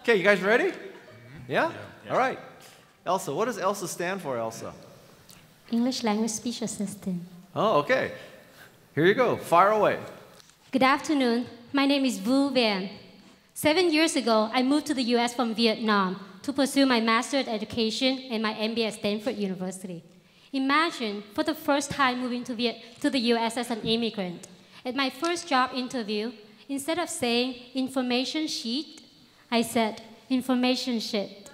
Okay, you guys ready? Yeah? All right. ELSA, what does ELSA stand for, ELSA? English Language Speech Assistant. Oh, okay. Here you go. Fire away. Good afternoon. My name is Vu Van. 7 years ago, I moved to the U.S. from Vietnam to pursue my master's education and my MBA at Stanford University. Imagine, for the first time moving to the U.S. as an immigrant. At my first job interview, instead of saying information sheet, I said information shit.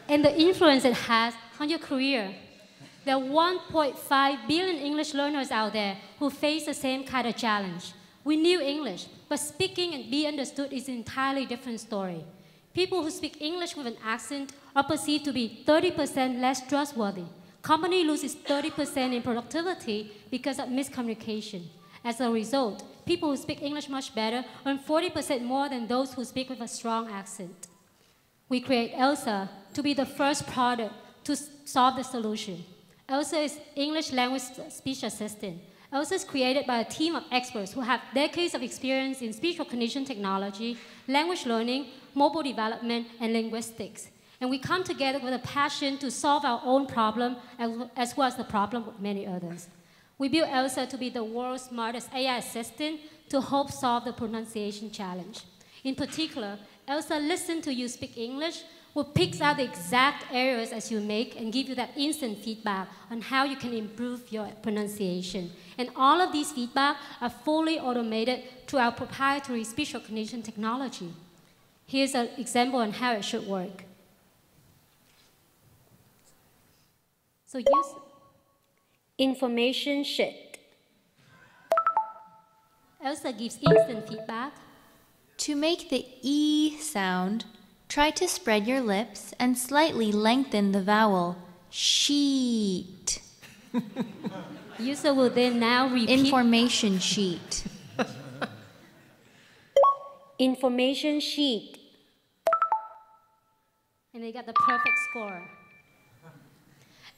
And the influence it has on your career. There are 1.5 billion English learners out there who face the same kind of challenge. We knew English, but speaking and be understood is an entirely different story. People who speak English with an accent are perceived to be 30% less trustworthy. Company loses 30% in productivity because of miscommunication. As a result, people who speak English much better earn 40% more than those who speak with a strong accent. We create ELSA to be the first product to solve the solution. ELSA is English Language Speech Assistant. ELSA is created by a team of experts who have decades of experience in speech recognition technology, language learning, mobile development, and linguistics. And we come together with a passion to solve our own problem as well as the problem of many others. We built ELSA to be the world's smartest AI assistant to help solve the pronunciation challenge. In particular, ELSA listens to you speak English, will pick out the exact errors as you make and give you that instant feedback on how you can improve your pronunciation. And all of these feedback are fully automated through our proprietary speech recognition technology. Here's an example on how it should work. So use information shit. ELSA gives instant feedback. To make the E sound, try to spread your lips and slightly lengthen the vowel sheet. User will then now repeat Information sheet. information sheet. And they got the perfect score.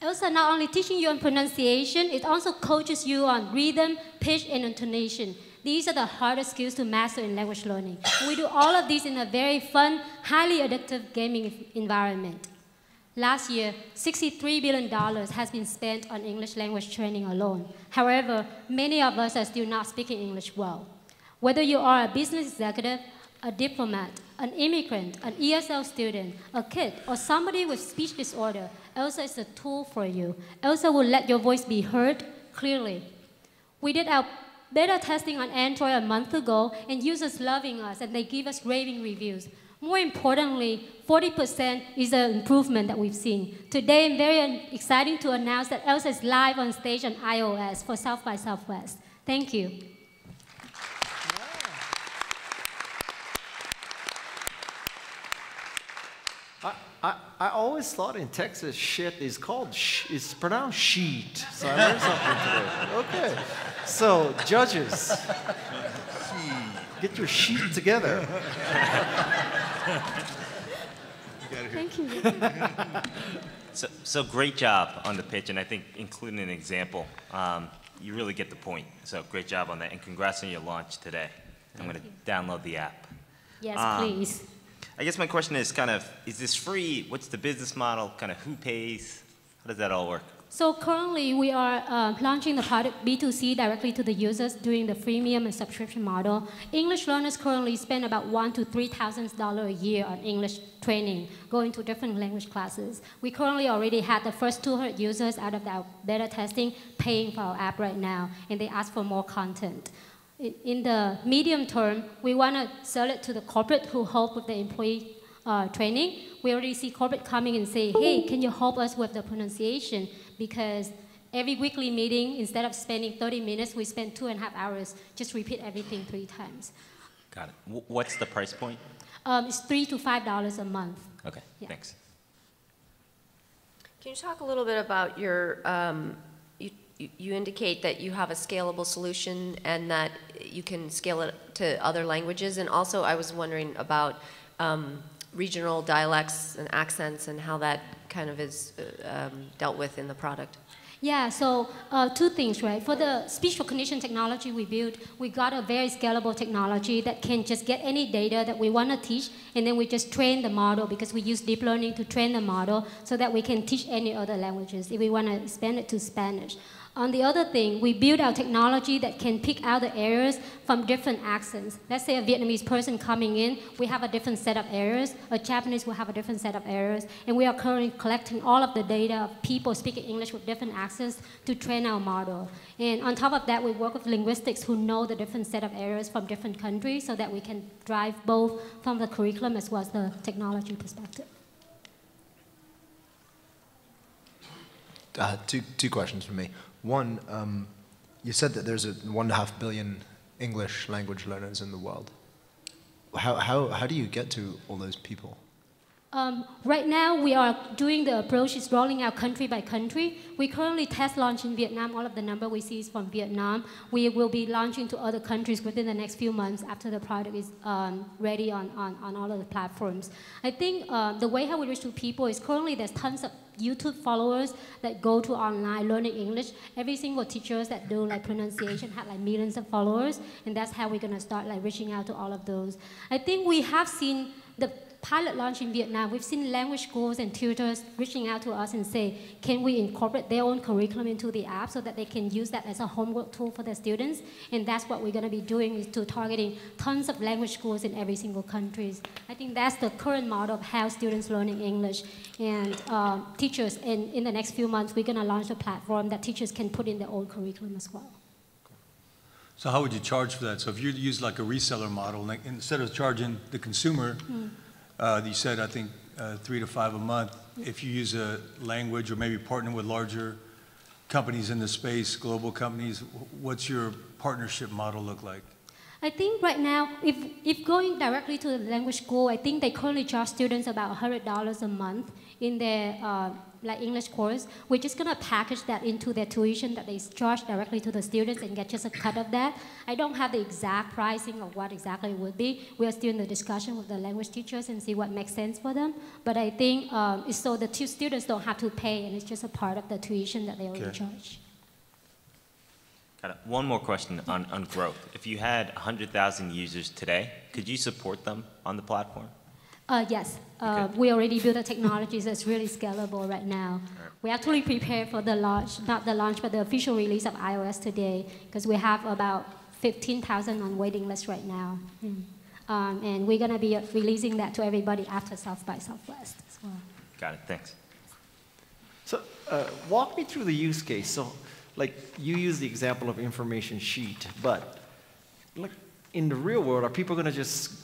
ELSA not only teaching you on pronunciation, it also coaches you on rhythm, pitch, and intonation. These are the hardest skills to master in language learning. And we do all of these in a very fun, highly addictive gaming environment. Last year, $63 billion has been spent on English language training alone. However, many of us are still not speaking English well. Whether you are a business executive, a diplomat, an immigrant, an ESL student, a kid, or somebody with speech disorder, ELSA is a tool for you. ELSA will let your voice be heard clearly. We did our beta testing on Android a month ago, and users loving us, and they give us raving reviews. More importantly, 40% is an improvement that we've seen. Today, I'm very excited to announce that ELSA is live on stage on iOS for South by Southwest. Thank you. I always thought in Texas shit is called it's pronounced sheet. So I learned something today. Okay. So judges, get your sheet together. Thank you. So great job on the pitch, and I think including an example, you really get the point. So great job on that, and congrats on your launch today. I'm going to download the app. Yes, please. I guess my question is kind of, is this free? What's the business model? Kind of who pays? How does that all work? So currently, we are launching the product B2C directly to the users during the freemium and subscription model. English learners currently spend about $1,000 to $3,000 a year on English training, going to different language classes. We currently already had the first 200 users out of our beta testing paying for our app right now, and they ask for more content. In the medium term, we want to sell it to the corporate who help with the employee training. We already see corporate coming and say, hey, can you help us with the pronunciation? Because every weekly meeting, instead of spending 30 minutes, we spend 2.5 hours, just repeat everything 3 times. Got it. What's the price point? It's $3 to $5 a month. Okay, Yeah. thanks. Can you talk a little bit about your, you indicate that you have a scalable solution and that you can scale it to other languages, and also I was wondering about regional dialects and accents and how that kind of is dealt with in the product. Yeah, so two things, right? For the speech recognition technology we built, we got a very scalable technology that can just get any data that we want to teach, and then we just train the model because we use deep learning to train the model so that we can teach any other languages if we want to expand it to Spanish. On the other thing, we build our technology that can pick out the errors from different accents. Let's say a Vietnamese person coming in, we have a different set of errors. A Japanese will have a different set of errors. And we are currently collecting all of the data of people speaking English with different accents to train our model. And on top of that, we work with linguistics who know the different set of errors from different countries so that we can drive both from the curriculum as well as the technology perspective. Two questions from me. One, you said that there's 1.5 billion English language learners in the world. How do you get to all those people? Right now, we are doing the approach is rolling out country by country. We currently test launch in Vietnam. All of the number we see is from Vietnam. We will be launching to other countries within the next few months after the product is ready on all of the platforms. I think the way how we reach to people is currently there's tons of YouTube followers that go to online learning English. Every single teachers that do like pronunciation have like millions of followers, and that's how we're gonna start like reaching out to all of those. I think we have seen the pilot launch in Vietnam. We've seen language schools and tutors reaching out to us and say, can we incorporate their own curriculum into the app so that they can use that as a homework tool for their students? And that's what we're gonna be doing is to targeting tons of language schools in every single country. I think that's the current model of how students learning English. And teachers, in the next few months, we're gonna launch a platform that teachers can put in their own curriculum as well. So how would you charge for that? So if you use like a reseller model, like instead of charging the consumer, you said, I think, 3 to 5 a month. If you use a language or maybe partner with larger companies in the space, global companies, what's your partnership model look like? I think right now, if going directly to the language school, I think they currently charge students about $100 a month in their like English course. We're just gonna package that into their tuition that they charge directly to the students and get just a cut of that. I don't have the exact pricing of what exactly it would be. We are still in the discussion with the language teachers and see what makes sense for them. But I think it's so the two students don't have to pay, and it's just a part of the tuition that they already charge. Got it. One more question on growth. If you had 100,000 users today, could you support them on the platform? Yes. We already built a technology that's really scalable right now. We actually prepared for the launch, not the launch, but the official release of iOS today, because we have about 15,000 on waiting list right now. And we're going to be releasing that to everybody after South by Southwest as well. Got it. Thanks. So walk me through the use case. So like you use the example of information sheet, but like in the real world, are people going to just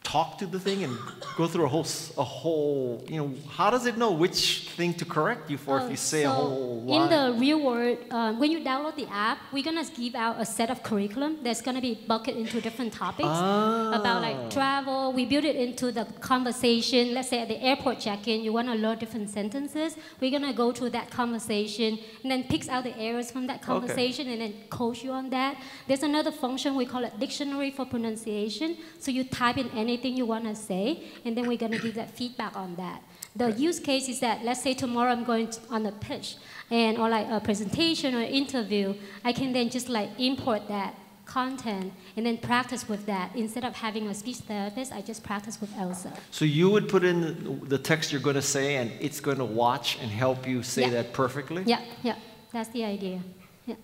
talk to the thing and go through a whole, you know, how does it know which thing to correct you for if you say a whole line? In the real world, when you download the app, we're going to give out a set of curriculum that's going to be bucketed into different topics about like travel. We build it into the conversation. Let's say at the airport check-in, you want to learn different sentences. We're going to go through that conversation and then picks out the errors from that conversation and then coach you on that. There's another function, we call it dictionary for pronunciation. So you type in anything you want to say, and then we're going to give that feedback on that. The use case is that, let's say tomorrow I'm going on a pitch, or like a presentation or interview, I can then just like import that content and then practice with that. Instead of having a speech therapist, I just practice with ELSA. So you would put in the text you're going to say, and it's going to watch and help you say that perfectly? Yeah, that's the idea. Yeah.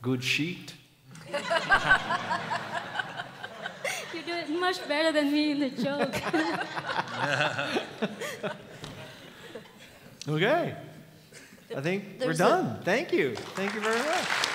Good sheet. You do it much better than me in the joke. Okay. I think we're done. Thank you. Thank you very much.